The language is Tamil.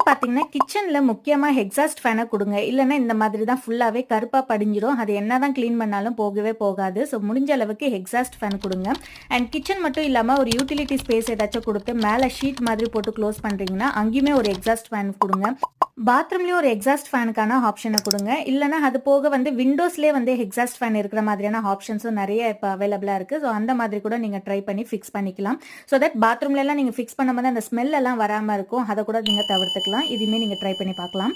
பார்த்தீங்கன்னா, கிச்சன்ல முக்கியமா எக்ஸாஸ்ட் ஃபேன குடுங்க. இல்லன்னா இந்த மாதிரி தான் ஃபுல்லாவே கருப்பா படிஞ்சிரும். அது என்னதான் கிளீன் பண்ணாலும் போகவே போகாது. ஸோ முடிஞ்ச அளவுக்கு எக்ஸாஸ்ட் ஃபேன் குடுங்க. அண்ட் கிச்சன் மட்டும் இல்லாம ஒரு யூட்டிலிட்டி ஸ்பேஸ் ஏதாச்சும் குடுத்து மேல ஷீட் மாதிரி போட்டு க்ளோஸ் பண்றீங்கன்னா, அங்கேயுமே ஒரு எக்ஸாஸ்ட் ஃபேன் குடுங்க. பாத்ரூம்லயும் ஒரு எக்ஸாஸ்ட் ஃபேனுக்கான ஆப்ஷன குடுங்க. இல்லன்னா அது போக விண்டோஸ்லயே எக்ஸாஸ்ட் ஃபேன் இருக்கிற மாதிரியான ஆப்ஷன்ஸும் நெறைய இப்ப அவைலபிளா இருக்கு. ஸோ அந்த மாதிரி கூட நீங்க ட்ரை பண்ணி ஃபிக்ஸ் பண்ணிக்கலாம். ஸோ தட் பாத்ரூம்ல எல்லாம் நீங்க ஃபிக்ஸ் பண்ணும்போது அந்த ஸ்மெல் எல்லாம் வராம இருக்கும். அத கூட நீங்க தவிர்த்துக்கலாம். இதுவுமே நீங்க ட்ரை பண்ணி பார்க்கலாம்.